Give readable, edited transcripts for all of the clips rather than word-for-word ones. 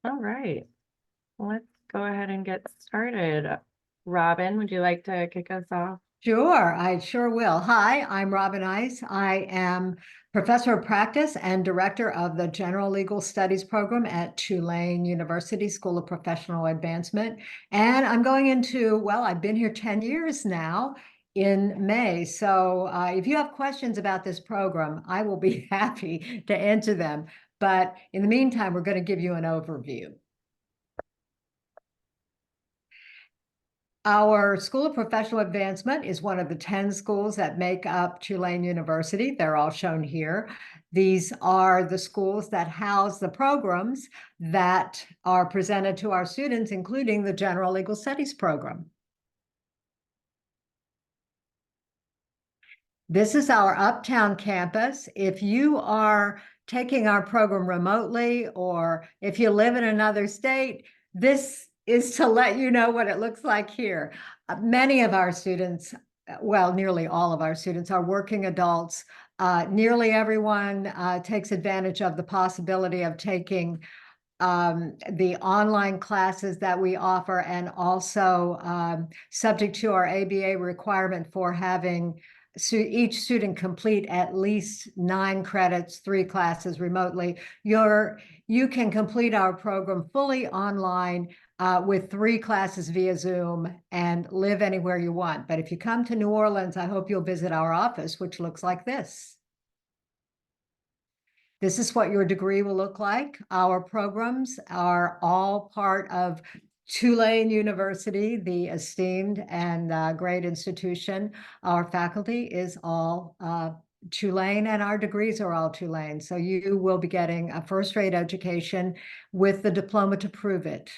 All right, let's go ahead and get started. Robin, would you like to kick us off? Sure, I sure will. Hi, I'm Robin Ice. I am professor of practice and director of the General Legal Studies program at Tulane University School of Professional Advancement. And I'm going into, well, I've been here 10 years now in May. So if you have questions about this program, I will be happy to answer them. But in the meantime, we're going to give you an overview. Our School of Professional Advancement is one of the 10 schools that make up Tulane University. They're all shown here. These are the schools that house the programs that are presented to our students, including the General Legal Studies program. This is our Uptown campus. If you are taking our program remotely, or if you live in another state, this is to let you know what it looks like here. Many of our students, well, nearly all of our students are working adults. Nearly everyone takes advantage of the possibility of taking the online classes that we offer, and also subject to our ABA requirement for having each student complete at least 9 credits, 3 classes remotely. You can complete our program fully online with 3 classes via Zoom and live anywhere you want. But if you come to New Orleans, I hope you'll visit our office, which looks like this. This is what your degree will look like. Our programs are all part of Tulane University, the esteemed and great institution. Our faculty is all Tulane, and our degrees are all Tulane. So you will be getting a first-rate education with the diploma to prove it.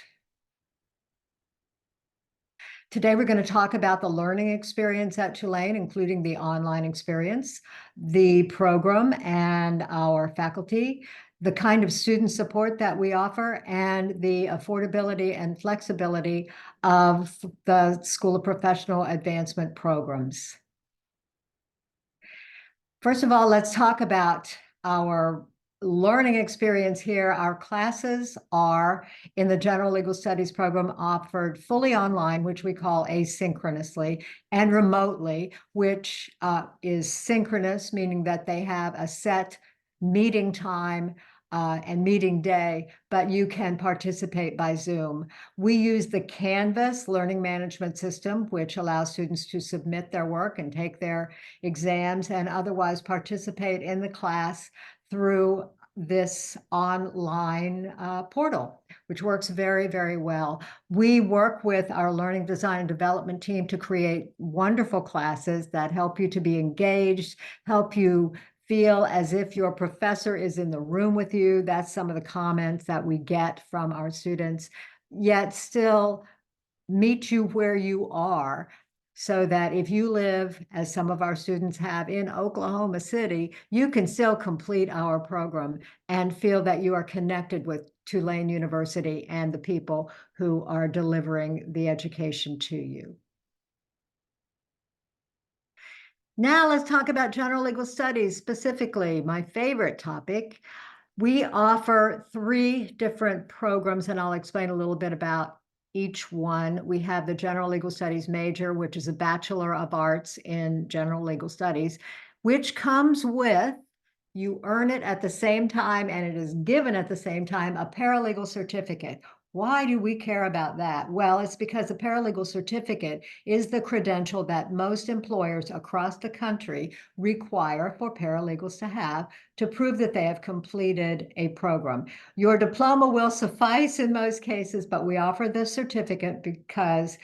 Today, we're going to talk about the learning experience at Tulane, including the online experience, the program and our faculty, the kind of student support that we offer, and the affordability and flexibility of the School of Professional Advancement programs. First of all, let's talk about our learning experience here. Our classes are in the General Legal Studies program offered fully online, which we call asynchronously, and remotely, which is synchronous, meaning that they have a set meeting time and meeting day, but you can participate by Zoom. We use the Canvas learning management system, which allows students to submit their work and take their exams and otherwise participate in the class through this online portal, which works very, very well. We work with our learning design and development team to create wonderful classes that help you to be engaged, help you feel as if your professor is in the room with you. That's some of the comments that we get from our students, yet still meet you where you are, so that if you live, as some of our students have, in Oklahoma City, you can still complete our program and feel that you are connected with Tulane University and the people who are delivering the education to you. Now let's talk about general legal studies, specifically my favorite topic. We offer 3 different programs, and I'll explain a little bit about each one. We have the General Legal Studies major, which is a Bachelor of Arts in General Legal Studies, which comes with, you earn it at the same time, and it is given at the same time, a paralegal certificate. Why do we care about that? Well, it's because a paralegal certificate is the credential that most employers across the country require for paralegals to have to prove that they have completed a program. Your diploma will suffice in most cases, but we offer the certificate because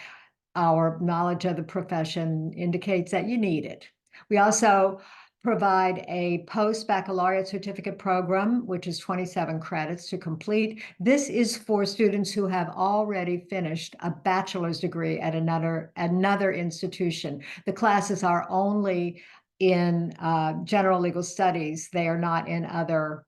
our knowledge of the profession indicates that you need it. We also provide a post-baccalaureate certificate program, which is 27 credits to complete. This is for students who have already finished a bachelor's degree at another institution. The classes are only in general legal studies. They are not in other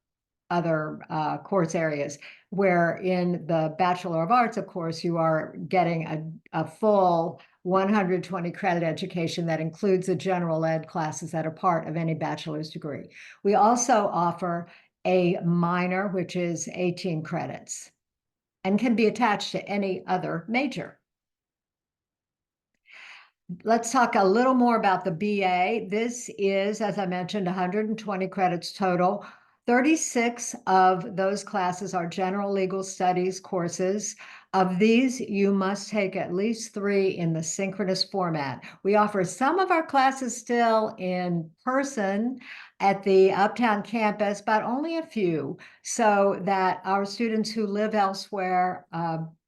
course areas, where in the Bachelor of Arts, of course, you are getting a full 120 credit education that includes the general ed classes that are part of any bachelor's degree. We also offer a minor, which is 18 credits. and can be attached to any other major. Let's talk a little more about the BA. This is, as I mentioned, 120 credits total. 36 of those classes are general legal studies courses. Of these, you must take at least 3 in the synchronous format. We offer some of our classes still in person at the Uptown campus, but only a few, so that our students who live elsewhere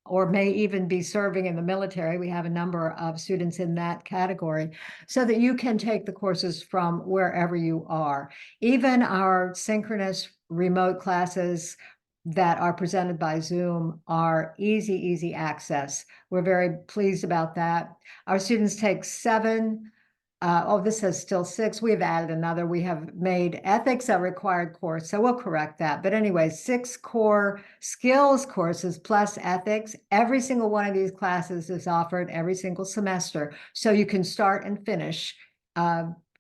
or may even be serving in the military, we have a number of students in that category, so that you can take the courses from wherever you are. Even our synchronous remote classes that are presented by Zoom are easy access. We're very pleased about that. Our students take 7 this says still 6. We have added another. We have made ethics a required course, so we'll correct that. But anyway, 6 core skills courses plus ethics. Every single one of these classes is offered every single semester, so you can start and finish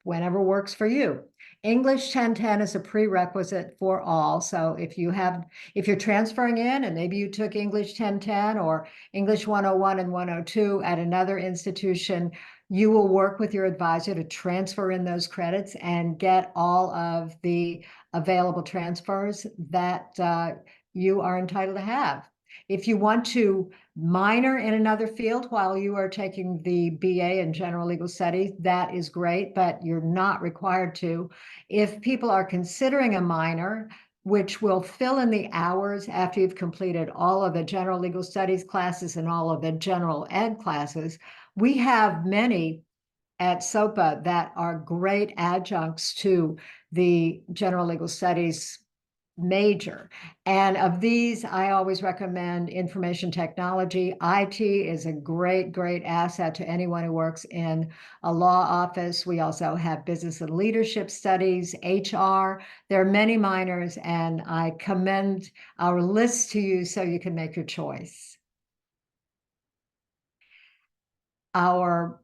whenever works for you. English 1010 is a prerequisite for all. So if you're transferring in and maybe you took English 1010 or English 101 and 102 at another institution, you will work with your advisor to transfer in those credits and get all of the available transfers that you are entitled to have. If you want to minor in another field while you are taking the BA in General Legal Studies, that is great, but you're not required to. If people are considering a minor, which will fill in the hours after you've completed all of the General Legal Studies classes and all of the General Ed classes, we have many at SoPA that are great adjuncts to the General Legal Studies major. And of these, I always recommend information technology. IT is a great asset to anyone who works in a law office. We also have business and leadership studies, HR. There are many minors, and I commend our list to you so you can make your choice. Our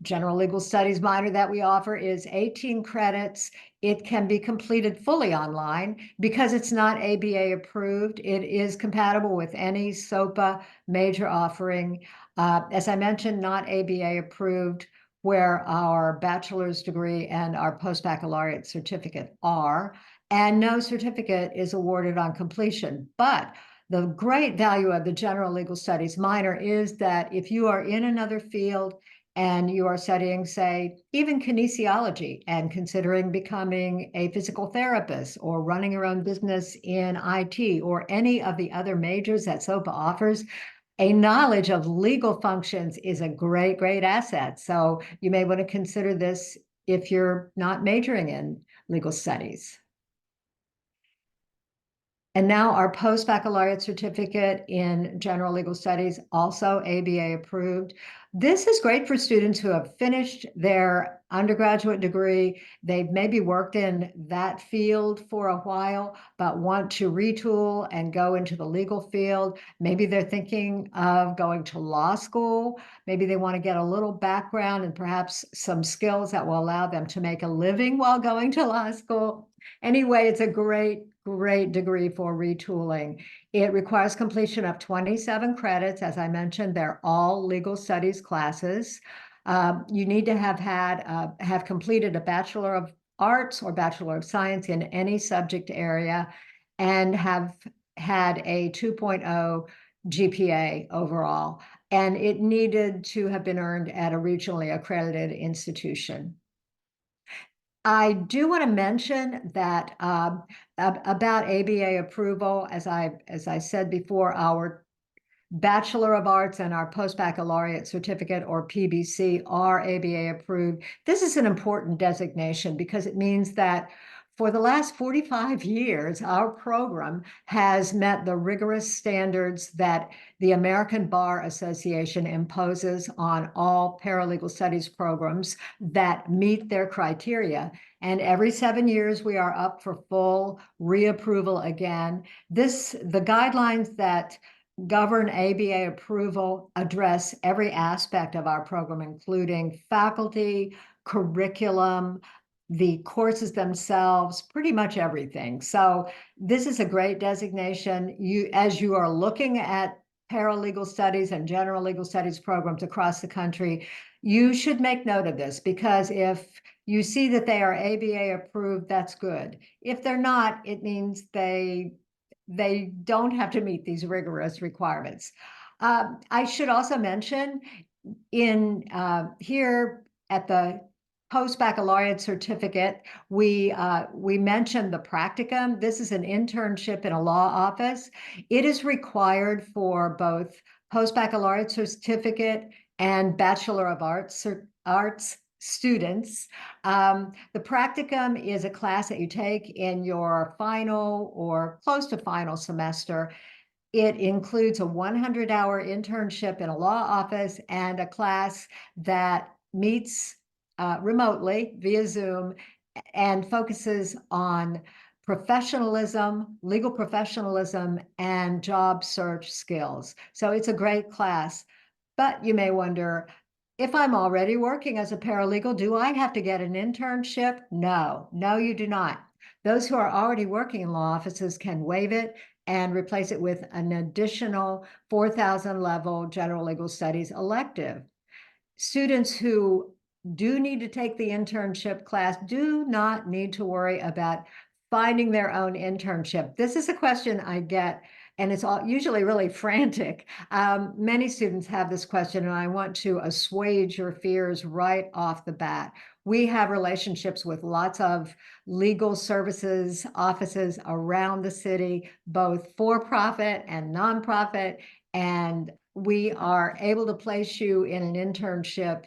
General Legal Studies minor that we offer is 18 credits. It can be completed fully online because it's not ABA approved. It is compatible with any SoPA major offering. As I mentioned, not ABA approved, where our bachelor's degree and our post-baccalaureate certificate are, and no certificate is awarded on completion. But the great value of the General Legal Studies minor is that if you are in another field and you are studying, say, even kinesiology and considering becoming a physical therapist or running your own business in IT or any of the other majors that SoPA offers, a knowledge of legal functions is a great asset. So you may want to consider this if you're not majoring in legal studies. And now our post-baccalaureate certificate in General Legal Studies, also ABA approved. This is great for students who have finished their undergraduate degree. They've maybe worked in that field for a while, but want to retool and go into the legal field. Maybe they're thinking of going to law school. Maybe they want to get a little background and perhaps some skills that will allow them to make a living while going to law school. Anyway, it's a great degree for retooling. It requires completion of 27 credits. As I mentioned, they're all legal studies classes. You need to have completed a Bachelor of Arts or Bachelor of Science in any subject area and have had a 2.0 GPA overall. And it needed to have been earned at a regionally accredited institution. I do want to mention that about ABA approval, as I said before, our Bachelor of Arts and our post-baccalaureate certificate, or PBC, are ABA approved. This is an important designation because it means that for the last 45 years, our program has met the rigorous standards that the American Bar Association imposes on all paralegal studies programs that meet their criteria. And every 7 years, we are up for full reapproval again. The guidelines that govern ABA approval address every aspect of our program, including faculty, curriculum, the courses themselves, pretty much everything. So this is a great designation. As you are looking at paralegal studies and general legal studies programs across the country, you should make note of this, because if you see that they are ABA approved, that's good. If they're not, it means they don't have to meet these rigorous requirements. I should also mention in here at the post-baccalaureate certificate, we mentioned the practicum. This is an internship in a law office. It is required for both post-baccalaureate certificate and Bachelor of Arts students. The practicum is a class that you take in your final or close to final semester. It includes a 100-hour internship in a law office and a class that meets remotely via Zoom and focuses on professionalism, legal professionalism, and job search skills. So it's a great class. But you may wonder, if I'm already working as a paralegal, do I have to get an internship? No, you do not. Those who are already working in law offices can waive it and replace it with an additional 4,000 level general legal studies elective. Students who do need to take the internship class do not need to worry about finding their own internship. This is a question I get, and it's usually really frantic. Many students have this question, and I want to assuage your fears right off the bat. We have relationships with lots of legal services offices around the city, both for-profit and nonprofit, and we are able to place you in an internship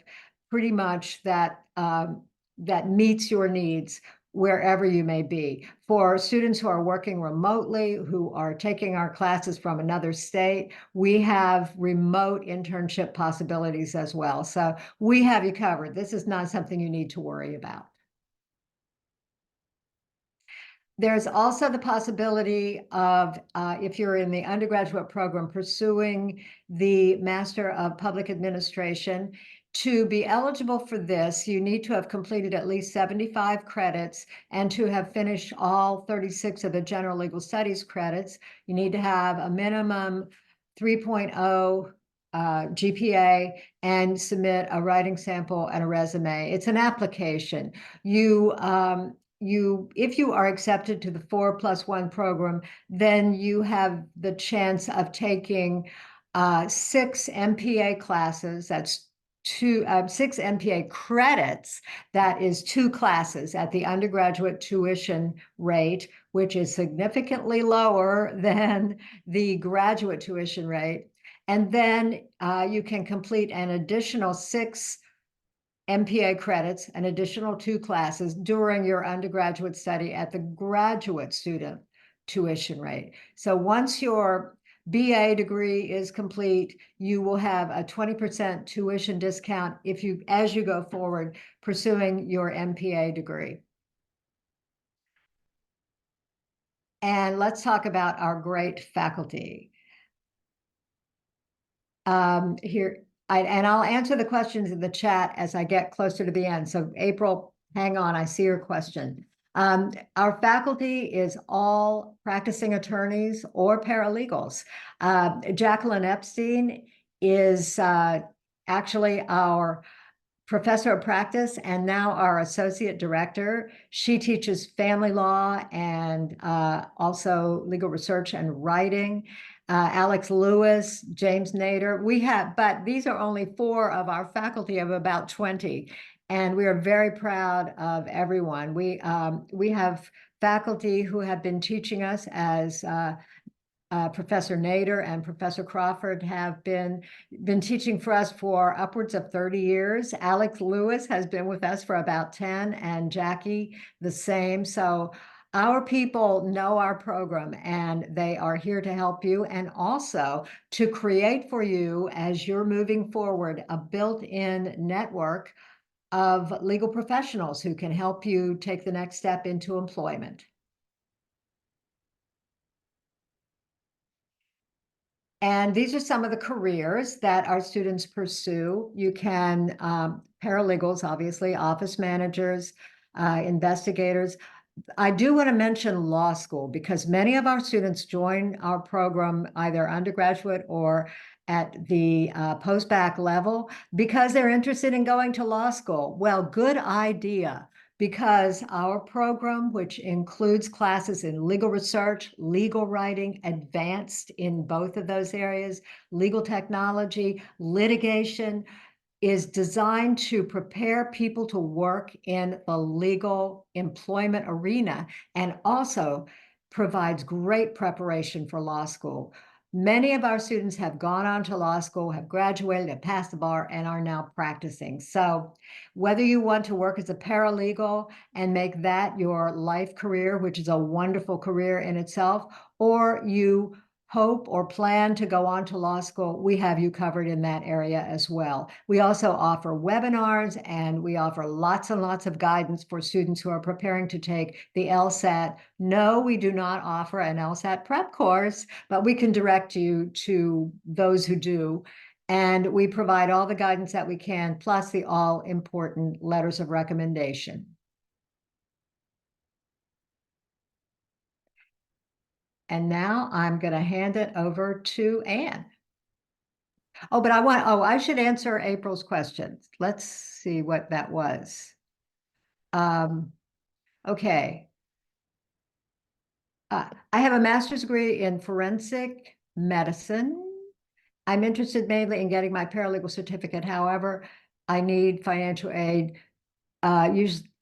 pretty much that meets your needs wherever you may be. For students who are working remotely, who are taking our classes from another state, we have remote internship possibilities as well. So we have you covered. This is not something you need to worry about. There's also the possibility of, if you're in the undergraduate program, pursuing the Master of Public Administration. To be eligible for this, you need to have completed at least 75 credits and to have finished all 36 of the general legal studies credits. You need to have a minimum 3.0 GPA and submit a writing sample and a resume. It's an application. If you are accepted to the 4+1 program, then you have the chance of taking 6 MPA classes. That's 6 MPA credits. That is 2 classes at the undergraduate tuition rate, which is significantly lower than the graduate tuition rate. And then you can complete an additional 6 MPA credits, an additional 2 classes during your undergraduate study at the graduate student tuition rate. So once your BA degree is complete, you will have a 20% tuition discount as you go forward pursuing your MPA degree. And let's talk about our great faculty. And I'll answer the questions in the chat as I get closer to the end. So April, hang on, I see your question. Our faculty is all practicing attorneys or paralegals. Jacqueline Epstein is actually our professor of practice and now our associate director. She teaches family law and also legal research and writing. Alex Lewis, James Nader. But these are only 4 of our faculty of about 20. And we are very proud of everyone. We have faculty who have been teaching us as Professor Nader and Professor Crawford have been teaching for us for upwards of 30 years. Alex Lewis has been with us for about 10, and Jackie the same. So our people know our program, and they are here to help you and also to create for you, as you're moving forward, a built-in network of legal professionals who can help you take the next step into employment. And these are some of the careers that our students pursue. You can, paralegals, obviously, office managers, investigators. I do want to mention law school because many of our students join our program either undergraduate or at the post-bac level because they're interested in going to law school. Well, good idea, because our program, which includes classes in legal research, legal writing, advanced in both of those areas, legal technology, litigation, is designed to prepare people to work in the legal employment arena and also provides great preparation for law school. Many of our students have gone on to law school, have graduated, have passed the bar, and are now practicing. So whether you want to work as a paralegal and make that your life career, which is a wonderful career in itself, or you hope or plan to go on to law school, we have you covered in that area as well. We also offer webinars and we offer lots and lots of guidance for students who are preparing to take the LSAT. No, we do not offer an LSAT prep course, but we can direct you to those who do. And we provide all the guidance that we can, plus the all-important letters of recommendation. And now I'm going to hand it over to Anne. Oh, but I should answer April's questions. Let's see what that was. Okay. I have a master's degree in forensic medicine. I'm interested mainly in getting my paralegal certificate. However, I need financial aid.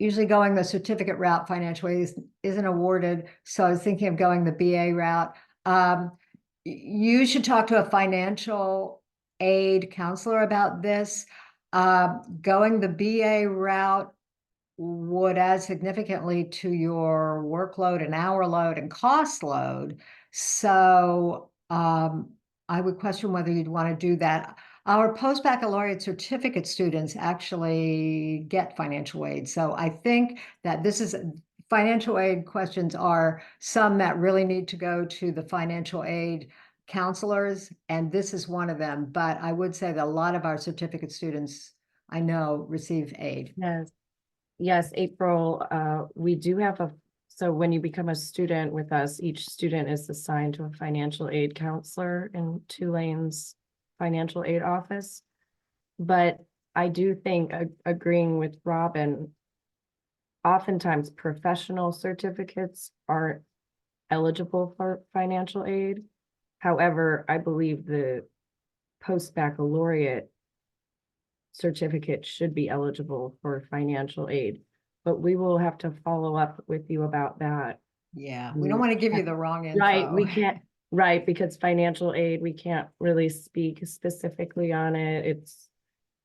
Usually going the certificate route, financial aid isn't awarded. So I was thinking of going the BA route. You should talk to a financial aid counselor about this. Going the BA route would add significantly to your workload and hour load and cost load. So I would question whether you'd want to do that. Our post-baccalaureate certificate students actually get financial aid. So I think that this is financial aid questions are some that really need to go to the financial aid counselors, and this is one of them. But I would say that a lot of our certificate students I know receive aid. Yes. Yes, April, we do have so when you become a student with us, each student is assigned to a financial aid counselor in Tulane's financial aid office. But I do think, agreeing with Robin, oftentimes professional certificates aren't eligible for financial aid. However, I believe the post-baccalaureate certificate should be eligible for financial aid, but we will have to follow up with you about that. Yeah, we don't want to give you the wrong info. Right, we can't, right, because financial aid, we can't really speak specifically on it.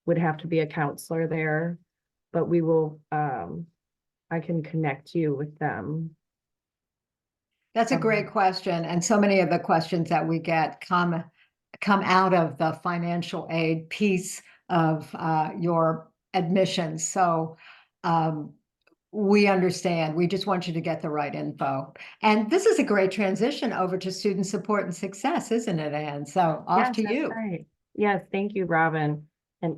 Would have to be a counselor there, but we will, I can connect you with them. That's a great question. And so many of the questions that we get come out of the financial aid piece of your admissions. So we understand. We just want you to get the right info. And this is a great transition over to student support and success, isn't it, Anne? So off to you. Right. Yes, thank you, Robin. And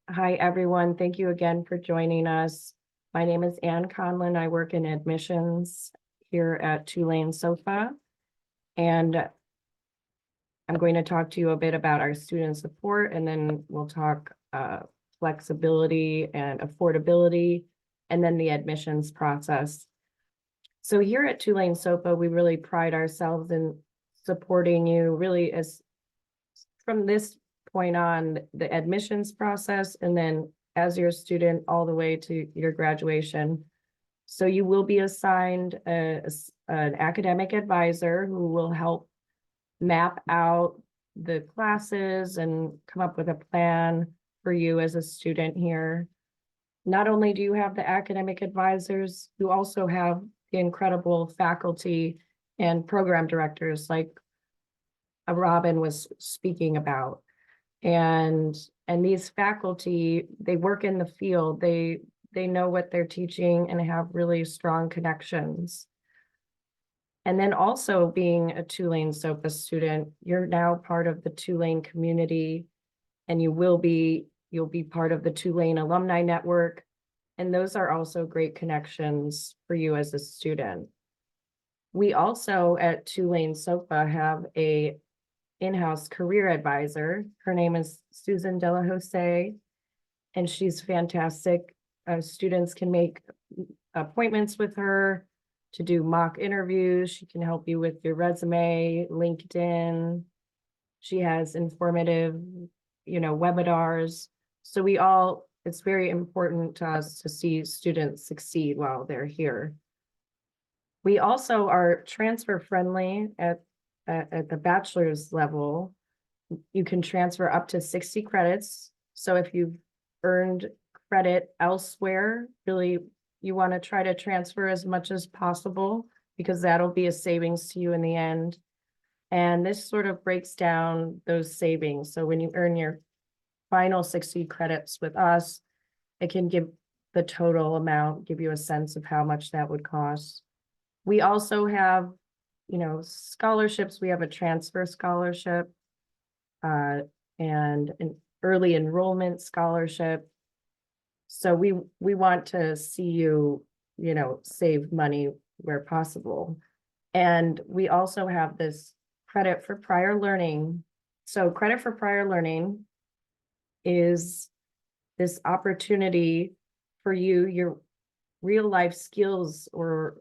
hi, everyone. Thank you again for joining us. My name is Anne Conlon. I work in admissions here at Tulane SoPA. And I'm going to talk to you a bit about our student support, and then we'll talk flexibility and affordability, and then the admissions process. So here at Tulane SoPA, we really pride ourselves in supporting you really as from this point on, the admissions process, and then as your student all the way to your graduation. So you will be assigned an academic advisor who will help map out the classes and come up with a plan for you as a student here. Not only do you have the academic advisors, you also have the incredible faculty and program directors like Robin was speaking about. And these faculty, they work in the field, they know what they're teaching and have really strong connections. And then also being a Tulane SoPA student, you're now part of the Tulane community, and you'll be part of the Tulane Alumni Network. And those are also great connections for you as a student. We also at Tulane SoPA have a in-house career advisor. Her name is Susan De La Jose, and she's fantastic. Students can make appointments with her to do mock interviews. She can help you with your resume, LinkedIn. She has informative, webinars. So it's very important to us to see students succeed while they're here. We also are transfer friendly at the bachelor's level. You can transfer up to 60 credits. So if you've earned credit elsewhere, really, you want to try to transfer as much as possible because that'll be a savings to you in the end. And this sort of breaks down those savings. So when you earn your final 60 credits with us, it can give the total amount, give you a sense of how much that would cost. We also have, scholarships. We have a transfer scholarship and an early enrollment scholarship. So we want to see you, save money where possible. And we also have this credit for prior learning. So credit for prior learning is this opportunity for you, your real life skills or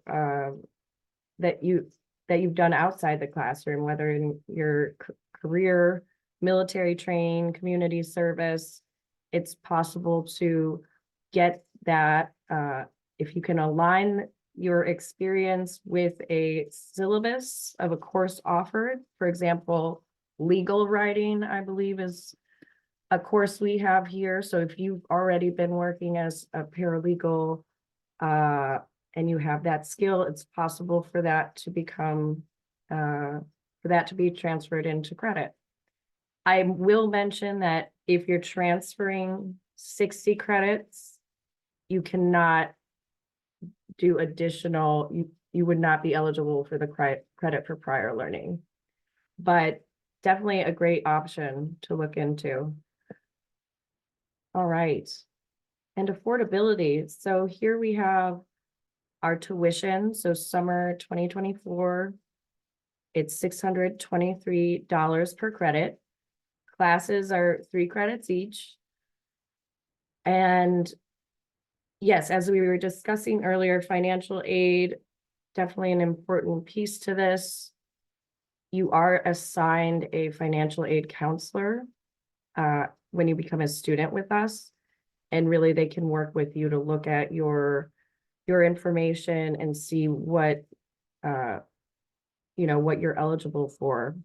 that you've done outside the classroom, whether in your career, military training, community service. It's possible to get that if you can align your experience with a syllabus of a course offered. For example, legal writing, I believe, is a course we have here. So if you've already been working as a paralegal and you have that skill, it's possible for that to become for that to be transferred into credit. I will mention that if you're transferring 60 credits, you cannot do additional, you would not be eligible for the credit for prior learning, but definitely a great option to look into. All right. And affordability. So here we have our tuition. So summer 2024, it's $623 per credit. Classes are 3 credits each. And yes, as we were discussing earlier, financial aid, definitely an important piece to this. You are assigned a financial aid counselor when you become a student with us. And really they can work with you to look at your information and see what what you're eligible for.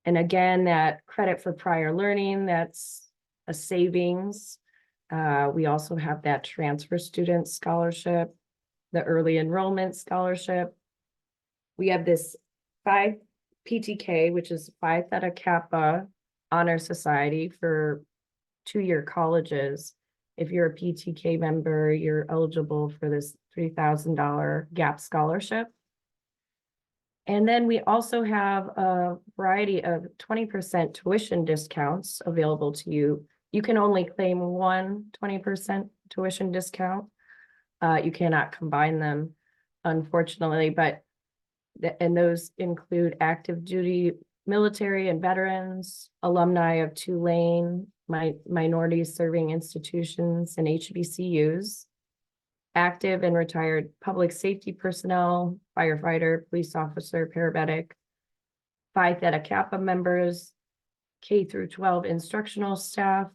And again, that credit for prior learning, that's a savings. We also have that transfer student scholarship, the early enrollment scholarship. We have this Phi PTK, which is Phi Theta Kappa Honor Society for 2-year colleges. If you're a PTK member, you're eligible for this $3,000 GAP scholarship. And then we also have a variety of 20% tuition discounts available to you. You can only claim one 20% tuition discount. You cannot combine them, unfortunately, but and those include active duty military and veterans, alumni of Tulane, minorities serving institutions and HBCUs, active and retired public safety personnel, firefighter, police officer, paramedic, Phi Theta Kappa members, K through 12 instructional staff,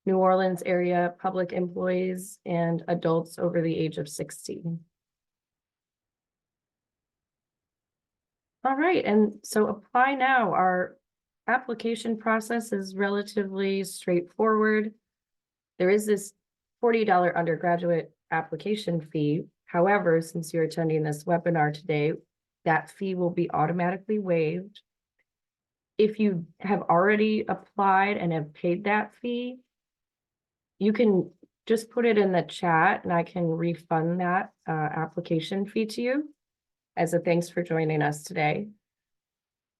New Orleans area public employees, and adults over the age of 16. All right, and so apply now. Our application process is relatively straightforward. There is this $40 undergraduate application fee. However, since you're attending this webinar today, that fee will be automatically waived. If you have already applied and have paid that fee, you can just put it in the chat and I can refund that application fee to you as a thanks for joining us today.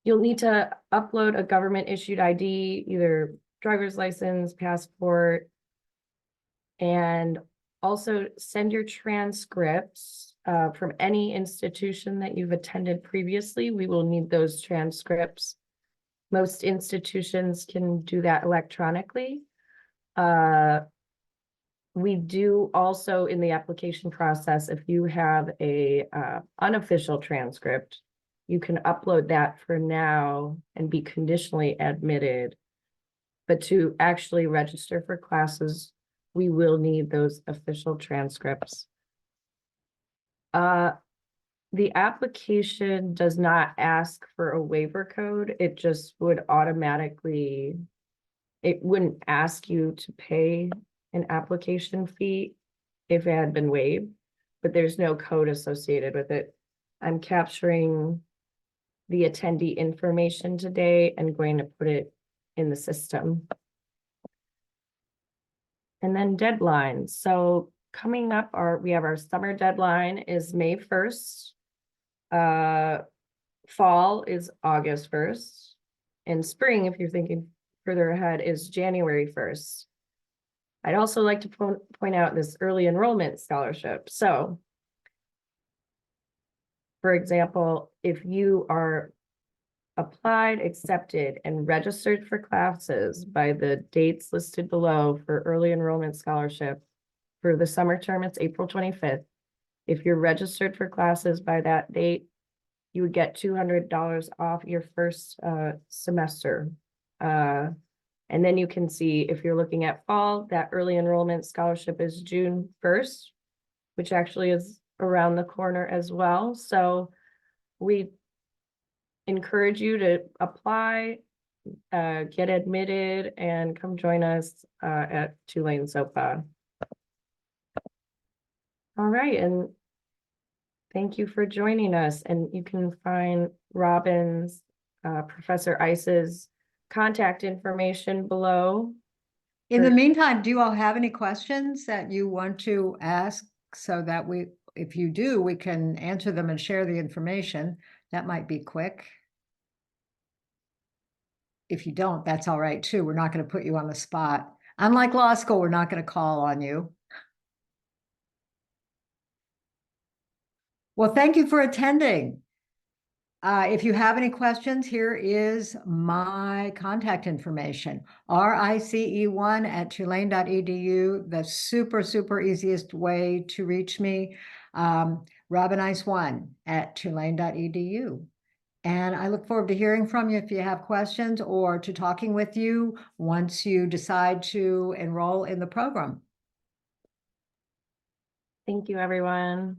You'll need to upload a government issued ID, either driver's license, passport, and Also, send your transcripts from any institution that you've attended previously. We will need those transcripts. Most institutions can do that electronically. We do also in the application process, if you have a unofficial transcript, you can upload that for now and be conditionally admitted. But to actually register for classes, we will need those official transcripts. The application does not ask for a waiver code. It just would automatically, it wouldn't ask you to pay an application fee if it had been waived, but there's no code associated with it. I'm capturing the attendee information today and going to put it in the system. And then deadlines. So coming up, we have our summer deadline is May 1st. Fall is August 1st. And spring, if you're thinking further ahead, is January 1st. I'd also like to point out this early enrollment scholarship. So, for example, if you are applied, accepted, and registered for classes by the dates listed below for early enrollment scholarship, for the summer term, it's April 25th. If you're registered for classes by that date, you would get $200 off your first semester. And then you can see if you're looking at fall, that early enrollment scholarship is June 1st, which actually is around the corner as well. So we encourage you to apply, get admitted, and come join us at Tulane SoPA. All right, and thank you for joining us. And you can find Robin's, Professor Ice's contact information below. In the meantime, do you all have any questions that you want to ask so that if you do, we can answer them and share the information? That might be quick. If you don't, that's all right too. We're not going to put you on the spot. Unlike law school, we're not going to call on you. Well, thank you for attending. If you have any questions, here is my contact information, rice1@tulane.edu, the super easiest way to reach me, robinice1@tulane.edu. And I look forward to hearing from you if you have questions or to talking with you once you decide to enroll in the program. Thank you, everyone.